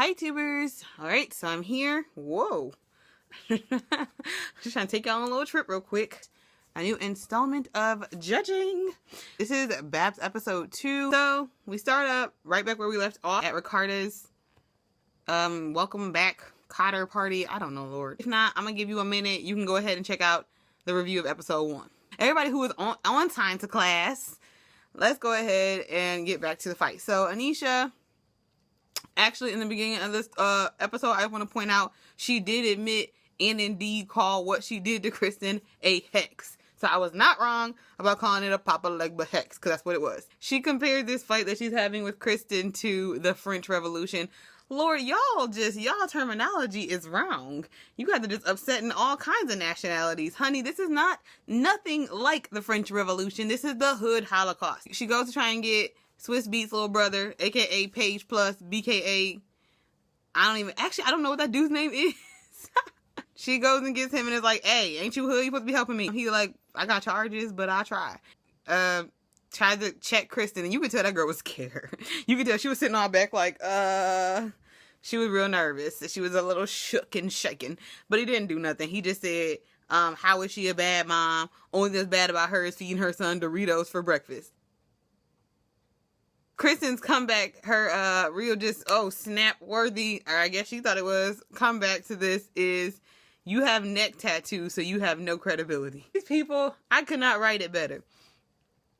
Hi tubers. Alright, so I'm here. Whoa. Just trying to take y'all on a little trip real quick. A new installment of judging. This is BAPS episode 2. So we start up right back where we left off at Ricarda's welcome back Cotter party. I don't know, Lord. If not, I'm gonna give you a minute. You can go ahead and check out the review of episode 1. Everybody who was on time to class, let's go ahead and get back to the fight. So Anisha, actually, in the beginning of this episode, I want to point out she did admit and indeed call what she did to Kristen a hex. So I was not wrong about calling it a Papa Legba hex, because that's what it was. She compared this fight that she's having with Kristen to the French Revolution. Lord, y'all terminology is wrong. You guys are just upsetting all kinds of nationalities. Honey, this is nothing like the French Revolution. This is the Hood Holocaust. She goes to try and get Swiss Beats' little brother, aka Page Plus, BKA, I don't know what that dude's name is. She goes and gets him and is like, hey, ain't you hood? You supposed to be helping me. He like, I got charges, but I'll try. Tried to check Kristen, and you could tell that girl was scared. You could tell she was sitting on her back like, she was real nervous. She was a little shook and shaken, but he didn't do nothing. He just said, how is she a bad mom? Only that's bad about her is feeding her son Doritos for breakfast. Kristen's comeback, her real just, snap worthy, or I guess she thought it was, comeback to this is, you have neck tattoos, so you have no credibility. These people, I could not write it better.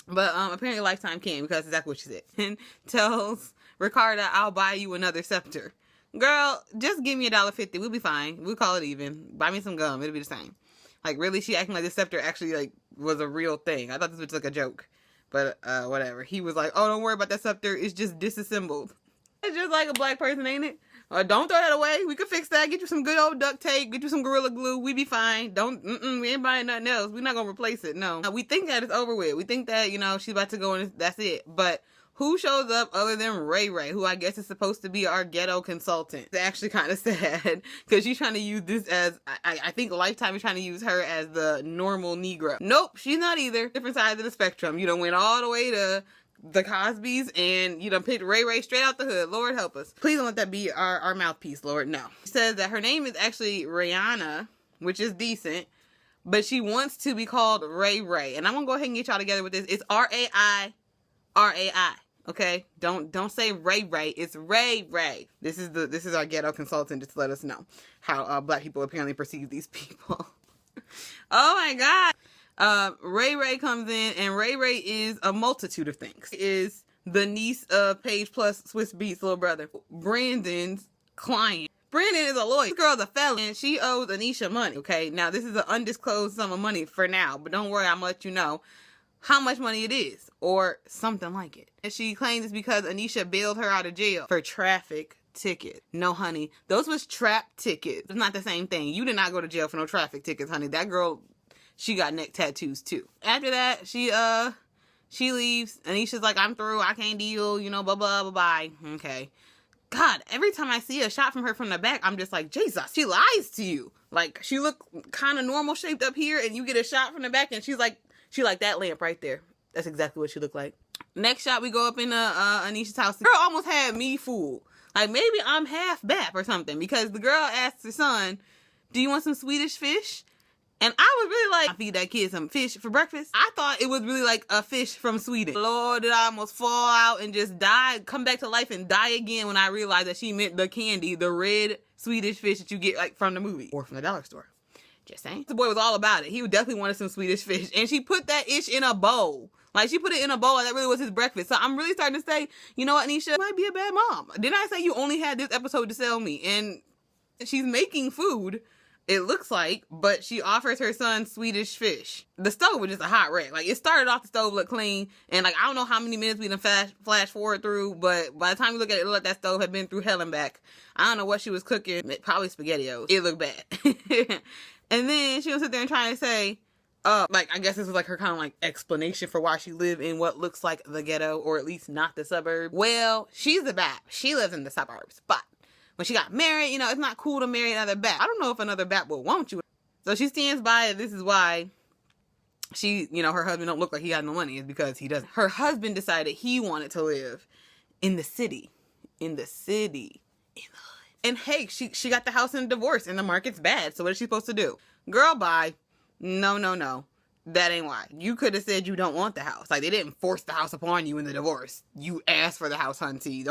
But apparently Lifetime can, because that's exactly what she said. And tells Ricarda, I'll buy you another scepter. Girl, just give me $1.50. We'll be fine. We'll call it even. Buy me some gum. It'll be the same. Like, really? She acting like this scepter actually, like, was a real thing. I thought this was like a joke. But, whatever. He was like, oh, don't worry about that scepter. It's just disassembled. It's just like a black person, ain't it? Don't throw that away. We could fix that. Get you some good old duct tape. Get you some Gorilla Glue. We be fine. We ain't buying nothing else. We're not going to replace it. No. We think that it's over with. We think that, she's about to go and that's it. But who shows up other than Ray Ray, who I guess is supposed to be our ghetto consultant? It's actually kind of sad because she's trying to use this as, I think Lifetime is trying to use her as the normal Negro. Nope, she's not either. Different sides of the spectrum. You done went all the way to the Cosbys and you done picked Ray Ray straight out the hood. Lord help us. Please don't let that be our mouthpiece, Lord. No. She says that her name is actually Rihanna, which is decent, but she wants to be called Ray Ray. And I'm gonna go ahead and get y'all together with this. It's R-A-I. Okay? Don't say Ray Ray. It's Ray Ray. This is our ghetto consultant just to let us know how black people apparently perceive these people. Oh my God. Ray Ray comes in, and Ray Ray is a multitude of things. She is the niece of Page Plus Swiss Beats' little brother, Brandon's client. Brandon is a lawyer. This girl's a felon, and she owes Anisha money, okay? Now, this is an undisclosed sum of money for now, but don't worry, I'm gonna let you know how much money it is, or something like it. And she claims it's because Anisha bailed her out of jail for traffic ticket. No, honey, those was trap tickets. It's not the same thing. You did not go to jail for no traffic tickets, honey. That girl, she got neck tattoos too. After that, she leaves. Anisha's like, I'm through. I can't deal. Blah, blah, blah, bye. Okay. God, every time I see a shot from her from the back, I'm just like, Jesus, she lies to you. Like, she look kind of normal shaped up here, and you get a shot from the back, and she like that lamp right there. That's exactly what she looked like. Next shot, we go up in Anisha's house. The girl almost had me fooled. Like, maybe I'm half BAP or something, because the girl asked her son, do you want some Swedish fish? And I was really like, I feed that kid some fish for breakfast. I thought it was really like a fish from Sweden. Lord, did I almost fall out and just die, come back to life and die again when I realized that she meant the candy, the red Swedish fish that you get like from the movie or from the dollar store. Just saying. The boy was all about it. He definitely wanted some Swedish fish. And she put that ish in a bowl. Like, she put it in a bowl, and that really was his breakfast. So I'm really starting to say, you know what, Anisha, you might be a bad mom. Didn't I say you only had this episode to sell me? And she's making food, it looks like, but she offers her son Swedish fish. The stove was just a hot wreck. Like, it started off, the stove looked clean, and like, I don't know how many minutes we done flash forward through, but by the time you look at it, it looked like that stove had been through hell and back. I don't know what she was cooking. Probably SpaghettiOs. It looked bad. And then she was sit there and trying to say, like, I guess this was like her kind of like explanation for why she lived in what looks like the ghetto, or at least not the suburb. Well, she's a BAP. She lives in the suburbs, but when she got married, it's not cool to marry another BAP. I don't know if another BAP will want you. So she stands by it. This is why she, her husband don't look like he got no money, is because he doesn't. Her husband decided he wanted to live in the city. In the city. In the And hey, she got the house in a divorce and the market's bad. So what is she supposed to do? Girl, bye. No. That ain't why. You could have said you don't want the house. Like, they didn't force the house upon you in the divorce. You asked for the house, hunty.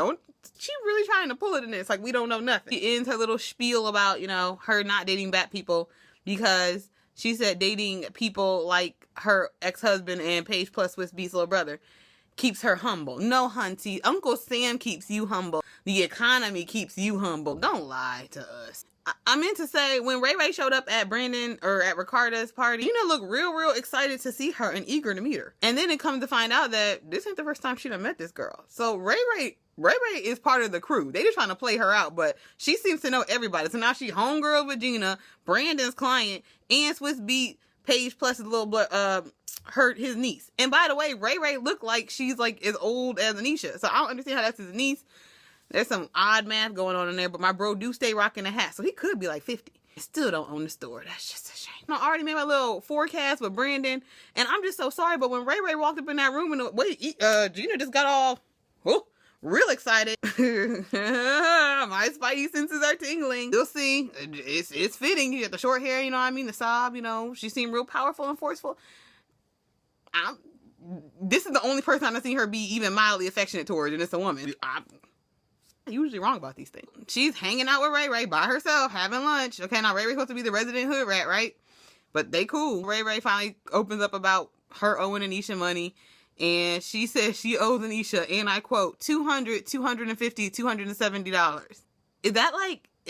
She really trying to pull it in this. Like, we don't know nothing. She ends her little spiel about, you know, her not dating BAPS people because she said dating people like her ex-husband and Paige plus Swiss Beats little brother keeps her humble. No, hunty. Uncle Sam keeps you humble. The economy keeps you humble. Don't lie to us. I meant to say, when Ray Ray showed up at Brandon or at Ricarda's party, Gina looked real excited to see her and eager to meet her. And then it comes to find out that this ain't the first time she done met this girl. So Ray Ray is part of the crew. They just trying to play her out, but she seems to know everybody. So now she homegirl with Gina, Brandon's client, and Swiss Beat Paige plus his little his niece. And by the way, Ray Ray looked like she's like as old as Anisha. So I don't understand how that's his niece. There's some odd math going on in there, but my bro do stay rocking a hat, so he could be like 50. I still don't own the store. That's just a shame. I already made my little forecast with Brandon, and I'm just so sorry, but when Ray Ray walked up in that room, and Gina just got all real excited. My spidey senses are tingling. You'll see. It's fitting. You got the short hair, you know what I mean? The sob, you know. She seemed real powerful and forceful. This is the only person I've seen her be even mildly affectionate towards, and it's a woman. I'm usually wrong about these things. She's hanging out with Ray Ray by herself, having lunch. Okay, now Ray Ray's supposed to be the resident hood rat, right? But they cool. Ray Ray finally opens up about her owing Anisha money, and she says she owes Anisha, and I quote, $200, $250, $270. Is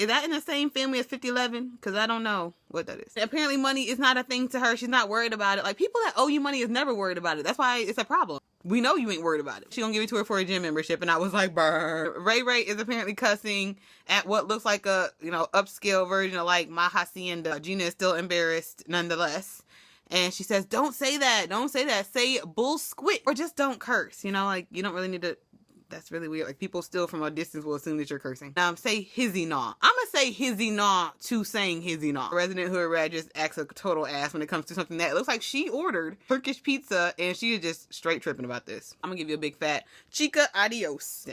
that in the same family as 5011? Because I don't know what that is. Apparently money is not a thing to her. She's not worried about it. Like, people that owe you money is never worried about it. That's why it's a problem. We know you ain't worried about it. She gonna give it to her for a gym membership, and I was like, brr. Ray Ray is apparently cussing at what looks like a, you know, upscale version of like my hacienda. Gina is still embarrassed nonetheless. And she says, don't say that. Don't say that. Say bull squit. Or just don't curse. You know, like, you don't really need to. That's really weird. Like, people still from a distance will assume that you're cursing. Say hizzy naw. I'm gonna say hizzy naw to saying hizzy naw. Resident Hood Rat just acts a total ass when it comes to something that looks like she ordered Turkish pizza and she is just straight tripping about this. I'm gonna give you a big fat chica adios.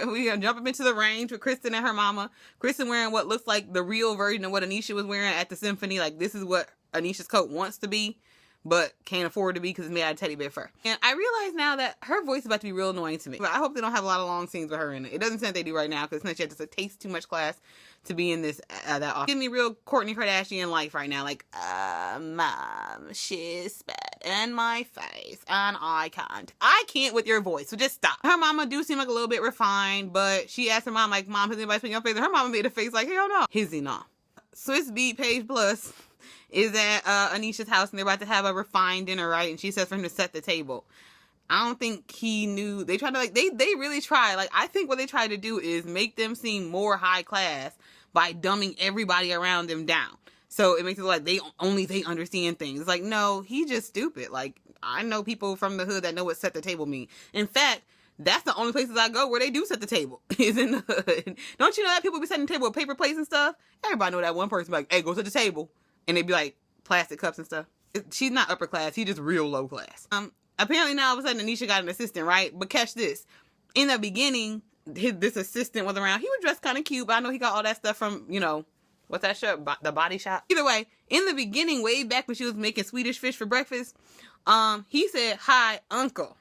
We gonna jump up into the range with Kristen and her mama. Kristen wearing what looks like the real version of what Anisha was wearing at the symphony. Like, this is what Anisha's coat wants to be, but can't afford to be because it's made out of teddy bear fur. And I realize now that her voice is about to be real annoying to me. But I hope they don't have a lot of long scenes with her in it. It doesn't sound they do right now because she has to taste too much class to be in this that often. Give me real Kourtney Kardashian life right now. Like, mom, she's spat in my face and I can't with your voice, so just stop. Her mama do seem like a little bit refined, but she asked her mom, like, mom, has anybody spit in your face? And her mama made a face like, hell no. Hizzy no. Swiss Beat Paige Plus is at Anisha's house, and they're about to have a refined dinner, right? And she says for him to set the table. I don't think he knew. They tried to, like, they really tried. Like, I think what they tried to do is make them seem more high class by dumbing everybody around them down. So it makes it like they understand things. It's like, no, he just stupid. Like, I know people from the hood that know what set the table mean. In fact, that's the only places I go where they do set the table, is in the hood. Don't you know that people be setting the table with paper plates and stuff? Everybody know that one person be like, hey, go set the table. And they be like plastic cups and stuff. She's not upper class. He's just real low class. Apparently now all of a sudden Anisha got an assistant, right? But catch this. In the beginning, this assistant was around. He was dressed kind of cute, but I know he got all that stuff from, you know, what's that show? The Body Shop. Either way, in the beginning, way back when she was making Swedish fish for breakfast, he said, hi, uncle,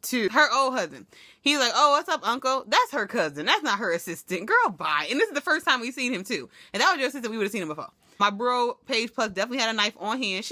to her old husband. He's like, oh, what's up, uncle? That's her cousin. That's not her assistant. Girl, bye. And this is the first time we've seen him, too. And that was your assistant. We would have seen him before. My bro, Paige Plus, definitely had a knife on hand.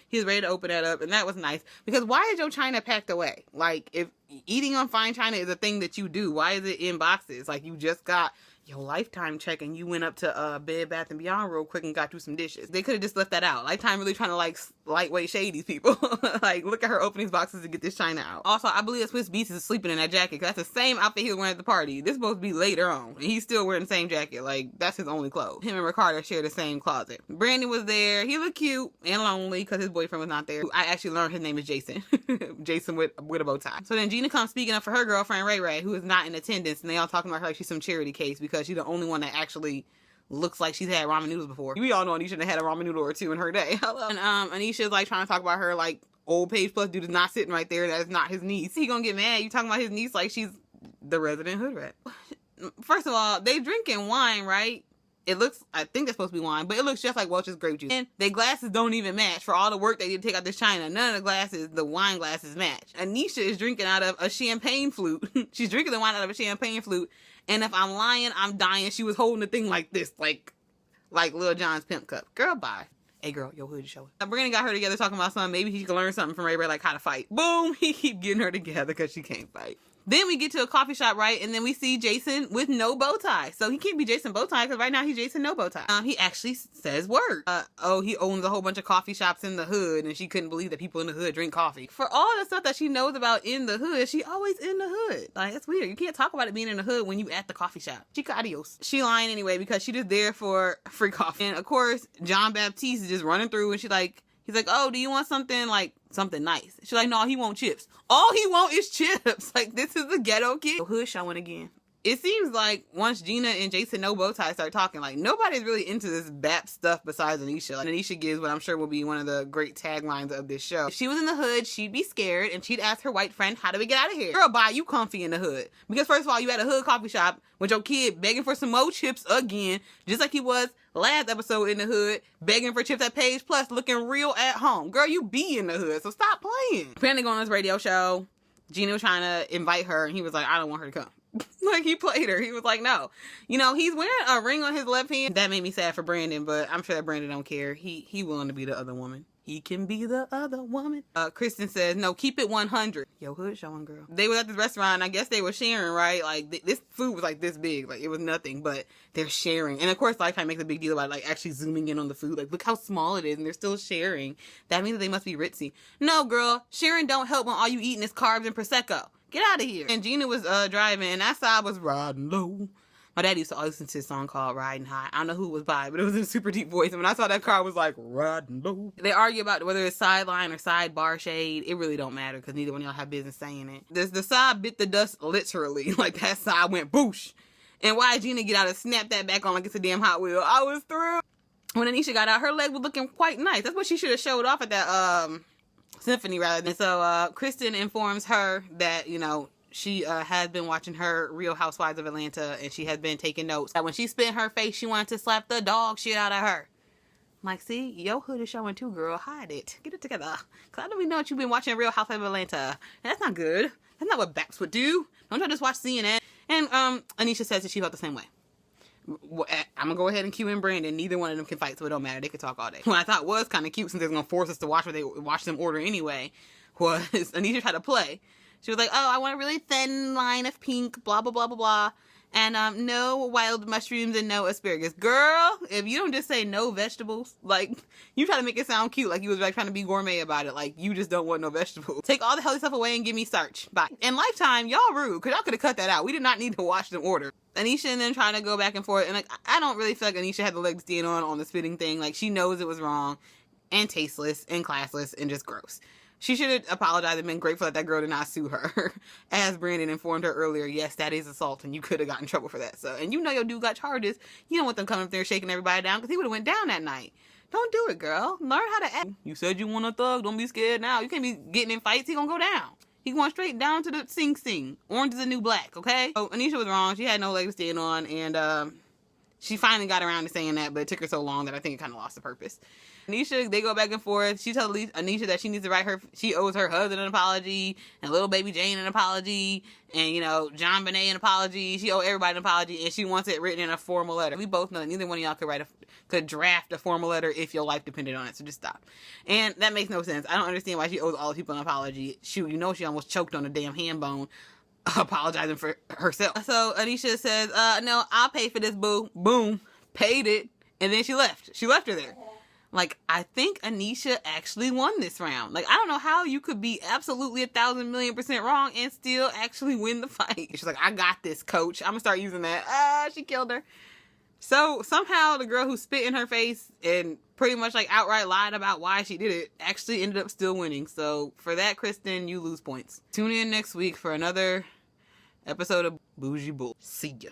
He was ready to open that up, and that was nice. Because why is your china packed away? Like, if eating on fine china is a thing that you do, why is it in boxes? Like, you just got your Lifetime check and you went up to Bed Bath & Beyond real quick and got through some dishes. They could have just left that out. Lifetime really trying to, like, lightweight shade these people. Like, look at her opening these boxes to get this china out. Also, I believe that Swiss Beats is sleeping in that jacket because that's the same outfit he was wearing at the party. This is supposed to be later on, and he's still wearing the same jacket. Like, that's his only clothes. Him and Ricardo share the same closet. Brandon was there. He looked cute and lonely because his boyfriend was not there. I actually learned his name is Jason. Jason with a bow tie. So then Gina comes speaking up for her girlfriend, Ray Ray, who is not in attendance, and they all talking about her like she's some charity case because she's the only one that actually looks like she's had ramen noodles before. We all know Anisha had a ramen noodle or two in her day. Hello. And Anisha's like trying to talk about her like old Paige Plus dude is not sitting right there. That's not his niece. He gonna get mad. You talking about his niece like she's the resident hood rat. First of all, they drinking wine, right? It looks, I think that's supposed to be wine, but it looks just like Welch's grape juice. And their glasses don't even match. For all the work they did to take out this china, none of the glasses, the wine glasses match. Anisha is drinking out of a champagne flute. She's drinking the wine out of a champagne flute. And if I'm lying, I'm dying. She was holding the thing like this, like Lil Jon's pimp cup. Girl, bye. Hey girl, your hood show it. Brandon got her together talking about something. Maybe he can learn something from everybody, like how to fight. Boom, he keep getting her together because she can't fight. Then we get to a coffee shop, right? And then we see Jason with no bow tie. So he can't be Jason bow tie because right now he's Jason no bow tie. He actually says word. He owns a whole bunch of coffee shops in the hood and she couldn't believe that people in the hood drink coffee. For all the stuff that she knows about in the hood, she always in the hood. Like, that's weird. You can't talk about it being in the hood when you at the coffee shop. Chica adios. She lying anyway because she just there for free coffee. And of course, John Baptiste is just running through and he's like, oh, do you want something like something nice? She's like, no, he want chips. All he want is chips. Like, this is the ghetto kid. Hood showing again. It seems like once Gina and Jason no bow tie start talking, like nobody's really into this BAPS stuff besides Anisha. Like, Anisha gives what I'm sure will be one of the great taglines of this show. If she was in the hood, she'd be scared and she'd ask her white friend, how do we get out of here? Girl, bye, you comfy in the hood. Because first of all, you at a hood coffee shop with your kid begging for some more chips again, just like he was last episode in the hood, begging for chips at Page Plus, looking real at home. Girl, you be in the hood, so stop playing. Apparently going on this radio show, Gina was trying to invite her and he was like, I don't want her to come. Like, he played her. He was like, no. You know, he's wearing a ring on his left hand. That made me sad for Brandon, but I'm sure that Brandon don't care. He willing to be the other woman. He can be the other woman. Kristen says, no, keep it 100. Yo, hood showing, girl. They were at this restaurant, and I guess they were sharing, right? Like, this food was like this big. Like, it was nothing, but they're sharing. And of course, Lifetime makes a big deal about, like, actually zooming in on the food. Like, look how small it is, and they're still sharing. That means that they must be ritzy. No, girl, sharing don't help when all you eating is carbs and Prosecco. Get out of here. And Gina was driving, and that side was riding low. My dad used to always listen to this song called Riding High. I don't know who it was by, but it was in a super deep voice. And when I saw that car, I was like, riding low. They argue about whether it's sideline or sidebar shade. It really don't matter because neither one of y'all have business saying it. The side bit the dust literally. Like, that side went boosh. And why Gina get out and snap that back on like it's a damn Hot Wheel? I was through. When Anisha got out, her leg was looking quite nice. That's what she should have showed off at that symphony rather than. So Kristen informs her that, you know, she has been watching her Real Housewives of Atlanta and she has been taking notes. That when she spit in her face, she wanted to slap the dog shit out of her. I'm like, see, your hood is showing too, girl. Hide it. Get it together. Because I don't even know that you've been watching Real Housewives of Atlanta. And that's not good. That's not what BAPS would do. Don't try to just watch CNN. And Anisha says that she felt the same way. I'm going to go ahead and cue in Brandon. Neither one of them can fight, so it don't matter. They could talk all day. What I thought was kind of cute, since they're going to force us to watch what they watch them order anyway, was Anisha tried to play. She was like, oh, I want a really thin line of pink, blah, blah, blah, blah, blah. And no wild mushrooms and no asparagus. Girl, if you don't just say no vegetables, like, you try to make it sound cute, like you was like trying to be gourmet about it. Like, you just don't want no vegetables. Take all the healthy stuff away and give me starch. Bye. And Lifetime, y'all rude, because y'all could have cut that out. We did not need to watch them order. Anisha and then trying to go back and forth. And, like, I don't really feel like Anisha had the leg to stand on the spitting thing. Like, she knows it was wrong and tasteless and classless and just gross. She should have apologized and been grateful that that girl did not sue her. As Brandon informed her earlier, yes, that is assault, and you could have gotten in trouble for that. So, and you know your dude got charges. You don't want them coming up there shaking everybody down, because he would have went down that night. Don't do it, girl. Learn how to act. You said you want a thug. Don't be scared now. You can't be getting in fights. He gonna go down. He going straight down to the Sing Sing. Orange is the new black, okay? So, Anisha was wrong. She had no leg to stand on, and she finally got around to saying that, but it took her so long that I think it kind of lost the purpose. Anisha, they go back and forth. She tells Anisha that she needs to write she owes her husband an apology, and little baby Jane an apology, and, you know, John Bonet an apology. She owes everybody an apology, and she wants it written in a formal letter. We both know that neither one of y'all could draft a formal letter if your life depended on it, so just stop. And that makes no sense. I don't understand why she owes all the people an apology. Shoot, you know she almost choked on a damn ham bone apologizing for herself. So Anisha says, no, I'll pay for this, boo. Boom. Paid it. And then she left. She left her there. Like, I think Anisha actually won this round. Like, I don't know how you could be absolutely 1,000,000,000% wrong and still actually win the fight. She's like, I got this, coach. I'm gonna start using that. She killed her. So, somehow the girl who spit in her face and pretty much, like, outright lied about why she did it actually ended up still winning. So, for that, Kristen, you lose points. Tune in next week for another episode of Bougie Bull. See ya.